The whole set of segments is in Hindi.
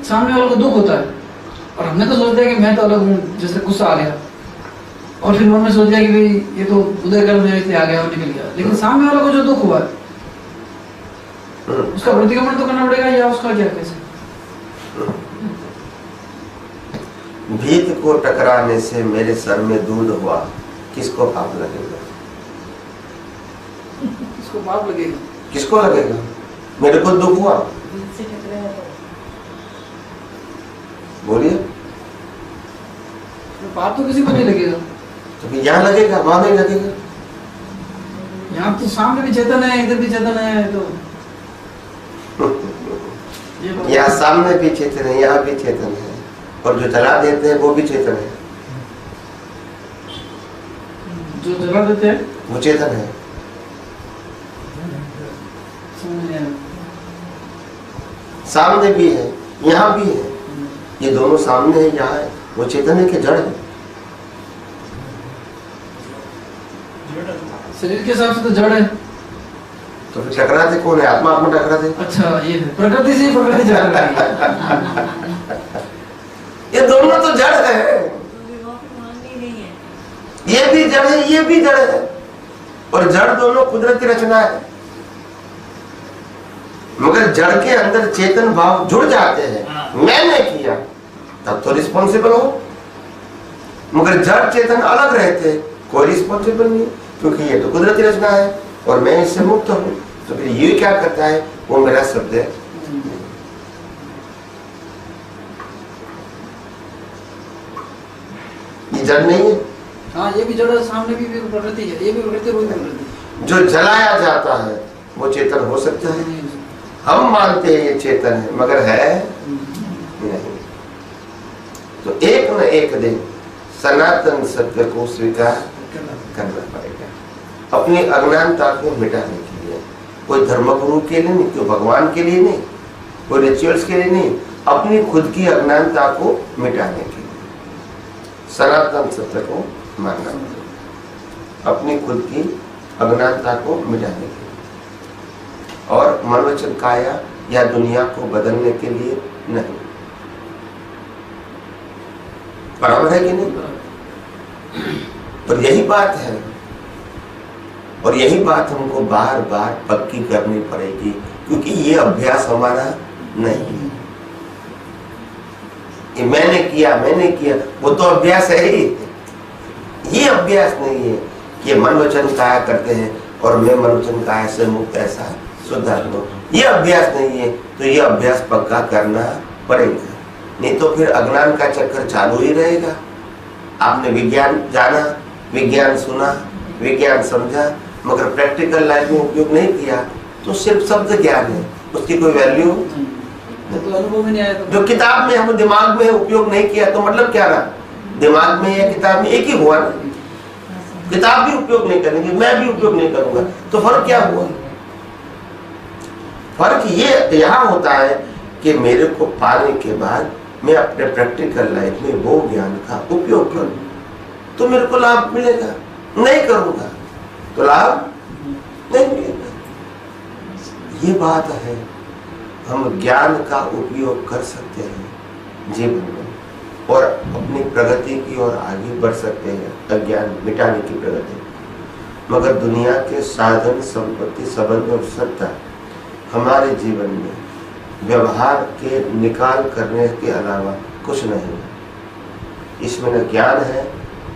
सामने वाले को दुख होता है और हमने तो सोच दिया कि मैं तो अलग हूँ, जैसे गुस्सा आ गया और फिर मन में सोच दिया कि भाई ये तो उदय कर मेरे इसलिए आ गया और निकल गया, लेकिन सामने वाले को जो दुख हुआ है उसका प्रतिक्रमण तो करना पड़ेगा या उसका क्या कैसे? भीत को टकराने से मेरे सर में दूध हुआ, किसको पाप लगेगा? किसको पाप लगेगा? किसको लगेगा? मेरे को दुख हुआ, बोलिए। तो पाप तो किसी को नहीं लगेगा, तो फिर यहाँ लगेगा, वहां नहीं लगेगा। यहाँ तो सामने भी चेतन है, इधर भी चेतन है, तो यहाँ सामने भी चेतन है, यहाँ भी चेतन है, और जो जला देते हैं वो भी चेतन है। जो जला देते हैं वो चेतन है। सामने भी है, यहाँ भी है, ये दोनों सामने है, यहाँ है। वो चेतन है कि जड़ है? शरीर के हिसाब से तो जड़ है। तो फिर टकराते कौन है? आत्मा आत्मा टकराते। अच्छा, ये है प्रकृति से, प्रकृति जड़ है। ये दोनों तो जड़ है, ये भी जड़ है, ये भी जड़ है, और जड़ दोनों कुदरती रचना है। मगर जड़ के अंदर चेतन भाव जुड़ जाते हैं, मैंने किया तब तो रिस्पॉन्सिबल हो। मगर जड़ चेतन अलग रहते, कोई रिस्पॉन्सिबल नहीं, क्योंकि ये तो कुदरती रचना है और मैं इससे मुक्त हूं। तो फिर ये क्या करता है? वो मेरा शब्द है। ये जड़ नहीं है। हाँ, ये भी जड़ है, सामने भी प्रकृति है, ये भी प्रकृति, वो भी प्रकृति। जो जलाया जाता है वो चेतन हो सकता है। हम मानते हैं ये चेतन है, मगर है नहीं। तो एक न एक दिन सनातन सत्य को स्वीकार करना पड़ेगा, अपनी अज्ञानता को मिटाने के लिए। कोई धर्मगुरु के लिए नहीं, कोई भगवान के लिए नहीं, कोई रिचुअल्स के लिए नहीं, अपनी खुद की अज्ञानता को मिटाने के लिए सनातन सत्य को मानना पड़ेगा, अपनी खुद की अज्ञानता को मिटाने के लिए, और मनोवचन काया या दुनिया को बदलने के लिए नहीं। बराबर है कि नहीं? और यही बात है, और यही बात हमको बार बार पक्की करनी पड़ेगी, क्योंकि ये अभ्यास हमारा नहीं है। कि मैंने किया, वो तो अभ्यास है ही। ये अभ्यास नहीं है कि मन वचन काया करते हैं और मैं मन वचन काया से मुक्त ऐसा शुद्ध आत्मा, ये अभ्यास नहीं है। तो ये अभ्यास पक्का करना पड़ेगा, नहीं तो फिर अज्ञान का चक्कर चालू ही रहेगा। आपने विज्ञान जाना, विज्ञान सुना, विज्ञान समझा, मगर प्रैक्टिकल लाइफ में उपयोग नहीं किया, तो सिर्फ शब्द ज्ञान है, उसकी कोई वैल्यू तो अनुभव में नहीं आया। जो किताब में हम दिमाग में उपयोग नहीं किया, तो मतलब क्या रहा? दिमाग में या किताब में एक ही हुआ ना। किताब भी उपयोग नहीं करेंगे, मैं भी उपयोग नहीं करूंगा, तो फर्क क्या हुआ? फर्क ये यहाँ होता है कि मेरे को पाने के बाद मैं अपने प्रैक्टिकल लाइफ में वो ज्ञान का उपयोग करूं, तो मेरे को लाभ मिलेगा। नहीं करूंगा तो लाभ नहीं मिलेगा। ये बात है। हम ज्ञान का उपयोग कर सकते हैं जीवन में, और अपनी प्रगति की ओर आगे बढ़ सकते हैं, अज्ञान मिटाने की प्रगति। मगर दुनिया के साधन, संपत्ति, संबंध और सत्ता हमारे जीवन में व्यवहार के निकाल करने के अलावा कुछ नहीं है। इसमें न ज्ञान है,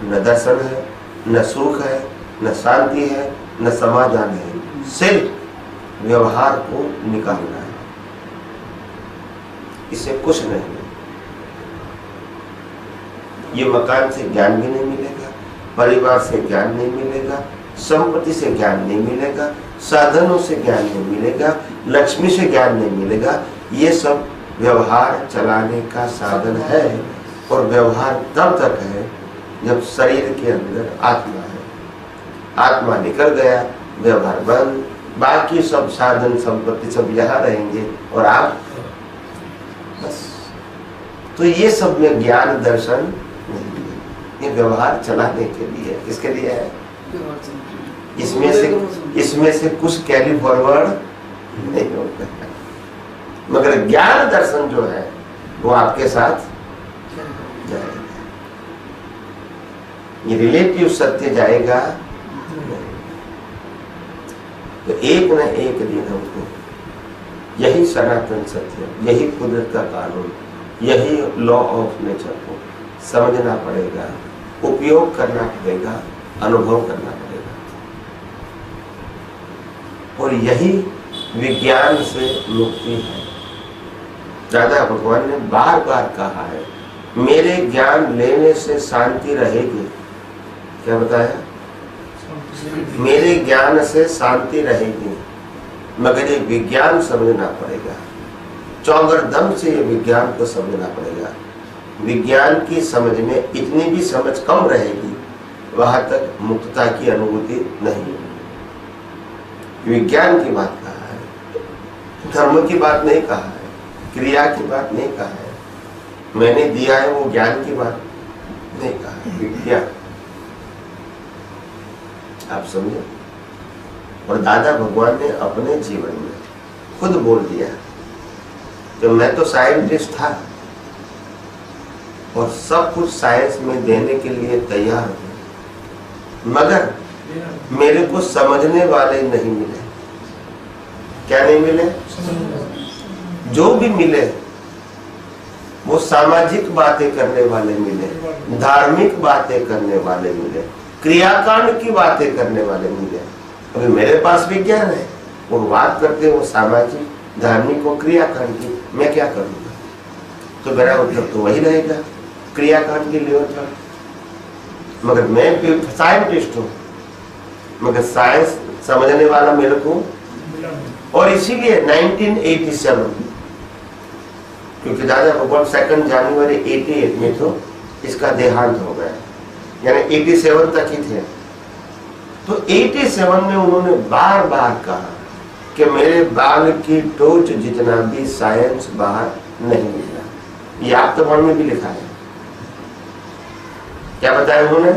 न दर्शन है, न सुख है, न शांति है, न समाधान है। सिर्फ व्यवहार को निकालना है, इससे कुछ नहीं है। ये मकान से ज्ञान भी नहीं मिलेगा, परिवार से ज्ञान नहीं मिलेगा, संपत्ति से ज्ञान नहीं मिलेगा, साधनों से ज्ञान नहीं मिलेगा, लक्ष्मी से ज्ञान नहीं मिलेगा। ये सब व्यवहार चलाने का साधन है, और व्यवहार तब तक है जब शरीर के अंदर आत्मा है। आत्मा निकल गया, व्यवहार बंद, बाकी सब साधन संपत्ति सब यहाँ रहेंगे और आप बस। तो ये सब में ज्ञान दर्शन नहीं है, ये व्यवहार चलाने के लिए। किसके लिए है? इसमें से कुछ कैरी फॉरवर्ड नहीं होता है। मगर ज्ञान दर्शन जो है वो आपके साथ जाएगा। ये रिलेटिव सत्य जाएगा नहीं। तो एक न एक दिन हमको यही सनातन सत्य, यही कुदरत का कानून, यही लॉ ऑफ नेचर को समझना पड़ेगा, उपयोग करना पड़ेगा, अनुभव करना पड़ेगा। और यही विज्ञान से मुक्ति है। दादा भगवान ने बार बार कहा है, मेरे ज्ञान लेने से शांति रहेगी। क्या बताया? मेरे ज्ञान से शांति रहेगी, मगर ये विज्ञान समझना पड़ेगा। चौगरदम से ये विज्ञान को समझना पड़ेगा। विज्ञान की समझ में इतनी भी समझ कम रहेगी, वहां तक मुक्तता की अनुभूति नहीं होगी। विज्ञान की बात कहा है, धर्म की बात नहीं कहा है, क्रिया की बात नहीं कहा है, मैंने दिया है वो ज्ञान की बात नहीं कहा है, विज्ञान। आप समझे? और दादा भगवान ने अपने जीवन में खुद बोल दिया कि मैं तो साइंटिस्ट था और सब कुछ साइंस में देने के लिए तैयार हूं, मगर मेरे को समझने वाले नहीं मिले। क्या नहीं मिले? जो भी मिले वो सामाजिक बातें करने वाले मिले, धार्मिक बातें करने वाले मिले, क्रियाकांड की बातें करने वाले मिले। अभी मेरे पास विज्ञान है, वो बात करते हैं वो सामाजिक, धार्मिक और क्रियाकांड की। मैं क्या करूंगा? तो मेरा मतलब तो वही रहेगा, क्रियाकांड की लेवल पर। मगर मैं साइंटिस्ट हूँ, मगर साइंस समझने वाला मेरे को। और इसीलिए 1987, क्योंकि दादा भगवान 2 जनवरी 88 में तो इसका देहांत हो गया, यानी 87 तक ही थे। तो 87 में उन्होंने बार बार कहा कि मेरे बाल की टोच जितना भी साइंस बाहर नहीं निकला। ये आप तो मन में भी लिखा है। क्या बताया उन्होंने?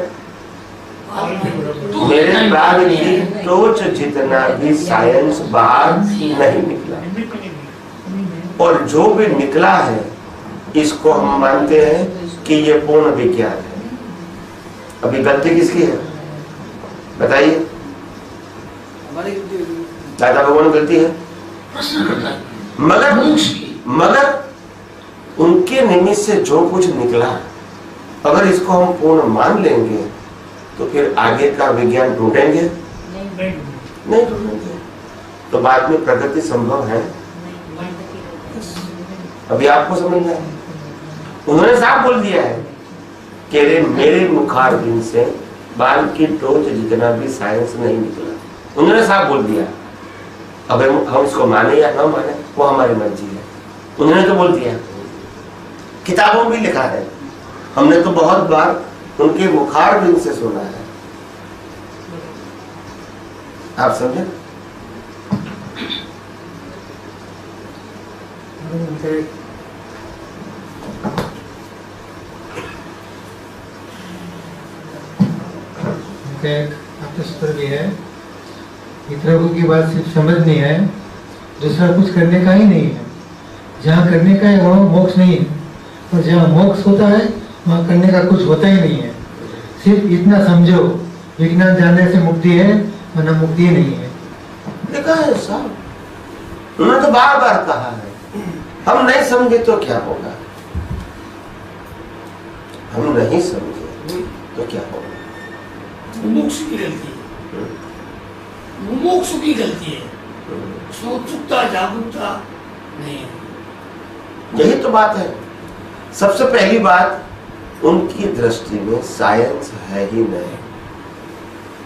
मेरे बाल की टोच जितना भी साइंस बाहर नहीं निकला, और जो भी निकला है इसको हम मानते हैं कि ये पूर्ण विज्ञान है। अभी गलती किसकी है बताइए? दादा भगवान गलती है, मगर उनके निमित्त से जो कुछ निकला, अगर इसको हम पूर्ण मान लेंगे तो फिर आगे का विज्ञान ढूंढेंगे नहीं ढूंढेंगे, तो बाद में प्रगति संभव है। अभी आपको समझना है, उन्होंने साफ बोल दिया है कि मेरे मुखारबिंद से बाल की टोच जितना भी साइंस नहीं निकला। उन्होंने साफ बोल दिया। अब हम इसको माने या ना माने वो हमारी मर्जी है। उन्होंने तो बोल दिया, किताबों में लिखा है, हमने तो बहुत बार उनके मुखारबिंद से सुना है। आप समझे? आपके सूत्र भी है, प्रभु की बात सिर्फ समझनी है, दूसरा कुछ करने का ही नहीं है। जहाँ करने का है वहाँ मोक्ष नहीं है, और जहाँ मोक्ष होता है वहाँ करने का कुछ होता ही नहीं है। सिर्फ इतना समझो, विज्ञान जानने से मुक्ति है, वरना मुक्ति नहीं है। लिखा है साहब, उन्होंने तो बार बार कहा है। हम नहीं समझे तो क्या होगा? हम नहीं समझे तो क्या होगा? मोक्ष की गलती है, मोक्ष की गलती है, उत्सुकता जागरूकता नहीं है। यही तो बात है। सबसे पहली बात, उनकी दृष्टि में साइंस है ही नहीं,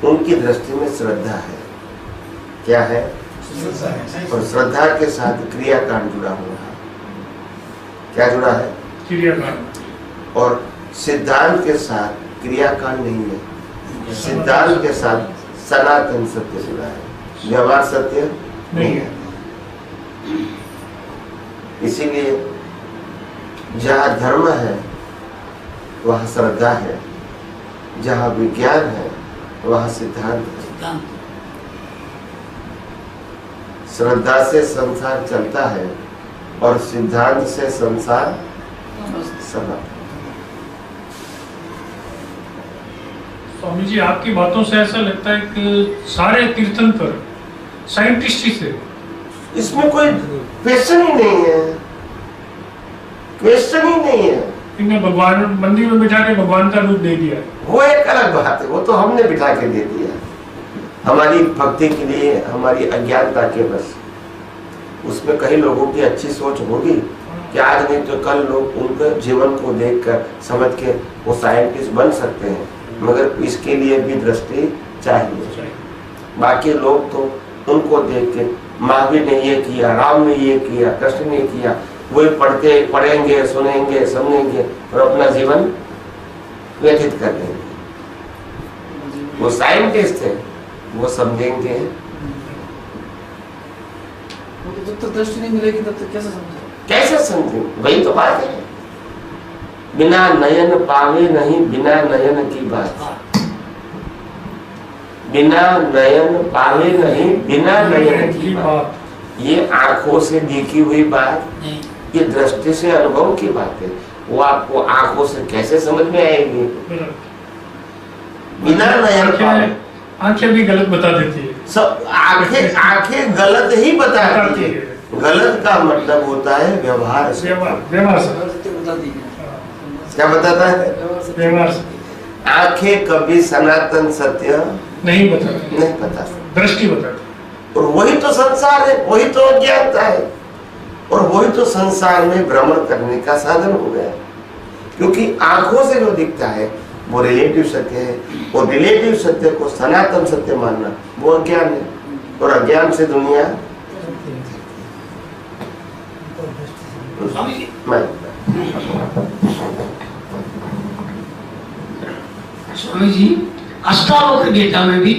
उनकी दृष्टि में श्रद्धा है। क्या है? और श्रद्धा के साथ क्रियाकांड जुड़ा हुआ है। क्या जुड़ा है? क्रियाकांड। और सिद्धांत के साथ क्रियाकांड नहीं है, सिद्धांत के साथ सनातन सत्य जुड़ा है, व्यवहार सत्य नहीं है। इसीलिए जहाँ धर्म है वहाँ श्रद्धा है, जहाँ विज्ञान है वहाँ सिद्धांत है। श्रद्धा से संसार चलता है और सिद्धांत से संसार समाप्त। स्वामी जी, आपकी बातों से ऐसा लगता है कि सारे तीर्थंकर साइंटिस्ट ही थे। इसमें कोई क्वेश्चन ही नहीं है, क्वेश्चन ही नहीं है। इन्हें भगवान मंदिर में बिठा के भगवान का रूप दे दिया। वो एक अलग बात है, वो तो हमने बिठा के दे दिया हमारी भक्ति के लिए, हमारी अज्ञानता के बस। उसमें कई लोगों की अच्छी सोच होगी कि आज नहीं तो कल लोग उनके जीवन को देखकर समझ के वो साइंटिस्ट बन सकते हैं, मगर इसके लिए भी दृष्टि चाहिए। बाकी लोग तो उनको देख के महावीर ने ये किया, राम ने ये किया, कृष्ण ने किया, वही पढ़ेंगे, सुनेंगे, समझेंगे और अपना जीवन व्यतीत कर देंगे। वो साइंटिस्ट थे, वो समझेंगे। जब तक दृष्टि नहीं मिलेगी तब तक कैसे समझें? कैसे समझेंगे? वही तो बात है। बिना नयन पावे नहीं, बिना नयन की बात। बिना नयन पावे नहीं, बिना नयन की बात। ये आंखों से देखी हुई बात, ये दृष्टि से अनुभव की बात है। वो आपको आंखों से कैसे समझ में आएगी? बिना नयन पावे। आंखें भी गलत बता देती है। सब आंखें गलत ही बताती है। गलत का मतलब होता है व्यवहार से। व्यवहार से बताती है। क्या बताता है? व्यवहार से। आंखें कभी सनातन सत्य नहीं बता, दृष्टि बताती। और वही तो संसार है, वही तो अज्ञानता है, और वही तो संसार में भ्रमण करने का साधन हो गया। क्योंकि आंखों से जो दिखता है वो रिलेटिव सत्य है, और रिलेटिव सत्य को सनातन सत्य मानना वो अज्ञान है, और अज्ञान से दुनिया स्वामी जी, अष्टावक्र गीता में भी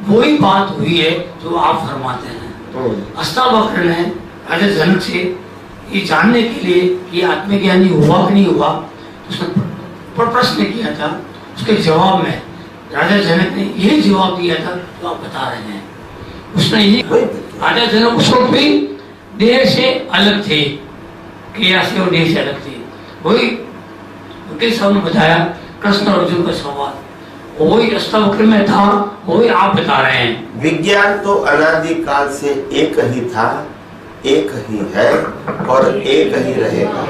वही बात हुई है जो आप फरमाते हैं। अष्टावक्र ने राजा जनक से ये जानने के लिए कि आत्मज्ञानी हुआ कि नहीं हुआ, उसने प्रश्न किया था। उसके जवाब में राजा जनक ने यही जवाब दिया था जो आप बता रहे हैं। उसने ये राजा जनक उस वक्त भी देह से अलग थे, क्रिया से और देह से अलग थे। वही उनके सामने बताया कृष्ण अर्जुन का सवाल, वही अष्टावक्र में था, वही आप बता रहे हैं। विज्ञान तो अनादि काल से एक ही था, एक ही है और एक ही रहेगा।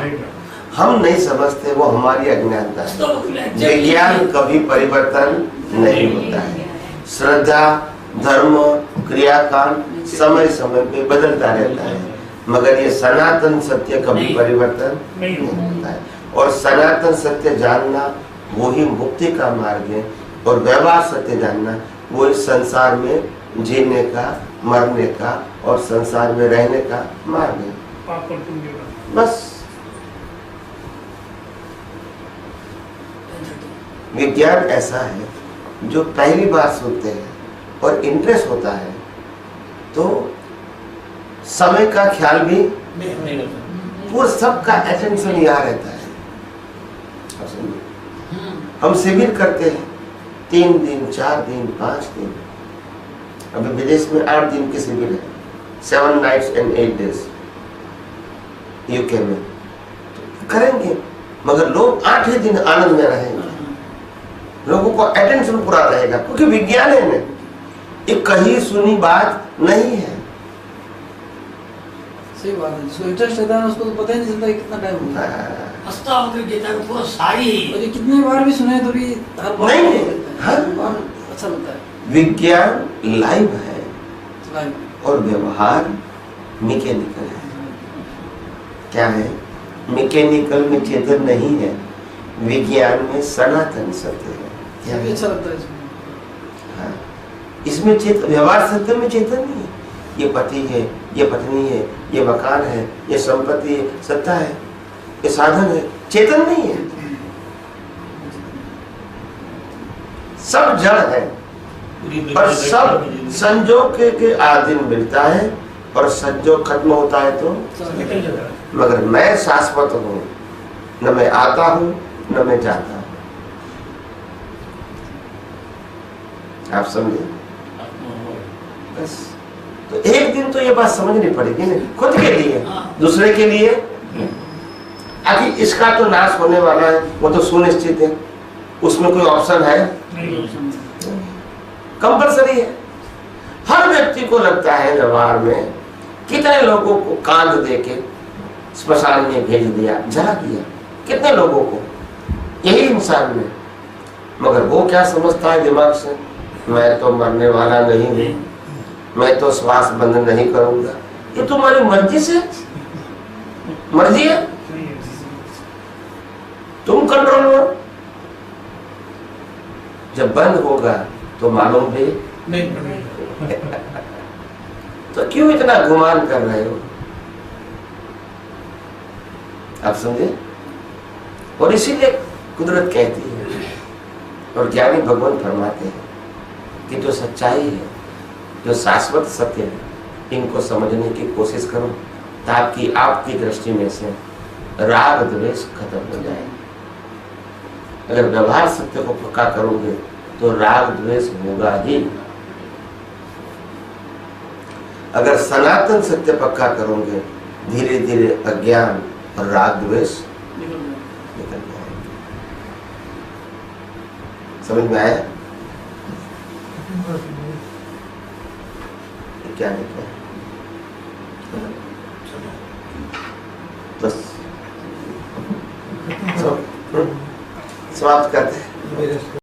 हम नहीं समझते, वो हमारी अज्ञानता है। विज्ञान कभी परिवर्तन नहीं होता है। श्रद्धा, धर्म, क्रियाकांड समय समय पे बदलता रहता है, मगर ये सनातन सत्य कभी परिवर्तन नहीं होता है। और सनातन सत्य जानना वही मुक्ति का मार्ग है, और व्यवहार सत्य जानना वो इस संसार में जीने का, मरने का और संसार में रहने का मार्ग है। बस विज्ञान ऐसा है जो पहली बार सुनते हैं और इंटरेस्ट होता है तो समय का ख्याल भी पूरा सबका अटेंशन यहाँ रहता है। हम शिविर करते हैं 3 दिन, 4 दिन, 5 दिन। अभी विदेश में 8 दिन की शिविर है, 7 nights and 8 days यूके में। तो करेंगे, मगर लोग 8 ही दिन आनंद में रहेंगे, लोगों को अटेंशन पूरा रहेगा, क्योंकि विज्ञान है ना, ये कहीं सुनी बात नहीं है। सही बात है, जिसको इंटरेस्ट रहता है उसको तो पता ही नहीं चलता कितना टाइम होता है। अष्टावक्र गीता में पूरा सारी और ये कितनी बार भी सुने तो भी हर बार नहीं, हर बार अच्छा लगता है। विज्ञान लाइव है लाइव और व्यवहार मैकेनिकल है। क्या है? मैकेनिकल में चेतन नहीं है, विज्ञान में सनातन सत्य है। क्या भी है? अच्छा लगता है इसमें। हाँ, इसमें चेतन, व्यवहार सत्य में चेतन नहीं है। ये पति है, ये पत्नी है, ये मकान है, ये संपत्ति है, सत्ता है, ये साधन है, चेतन नहीं है। सब जड़ है और सब संजोग के आधीन मिलता है, और संजोग खत्म होता है तो मगर मैं शाश्वत हूँ, न मैं आता हूँ न मैं जाता हूँ। आप समझे? बस तो एक दिन तो ये बात समझनी पड़ेगी ना, खुद के लिए, दूसरे के लिए। आखिर इसका तो नाश होने वाला है, वो तो सुनिश्चित है, उसमें कोई ऑप्शन है? कंपलसरी है। हर व्यक्ति को लगता है व्यवहार में, कितने लोगों को कांध देके स्मशान में भेज दिया, जला दिया, कितने लोगों को, यही इंसान में। मगर वो क्या समझता है दिमाग से, मैं तो मरने वाला नहीं हूं, मैं तो श्वास बंद नहीं करूंगा। ये तुम्हारी मर्जी से, मर्जी है, तुम कंट्रोल हो। जब बंद होगा तो मालूम भी नहीं। तो क्यों इतना गुमान कर रहे हो? आप समझे? और इसीलिए कुदरत कहती है और ज्ञानी भगवान फरमाते हैं कि जो सच्चाई है, जो शाश्वत सत्य है, इनको समझने की कोशिश करो ताकि आपकी दृष्टि में से राग द्वेष खत्म हो जाए। अगर व्यवहार सत्य को पक्का करोगे तो राग द्वेष होगा ही। अगर सनातन सत्य पक्का करोगे, धीरे धीरे अज्ञान और राग द्वेष निकल जाएंगे। समझ में आया? क्या निकला? बस समाप्त करते हैं।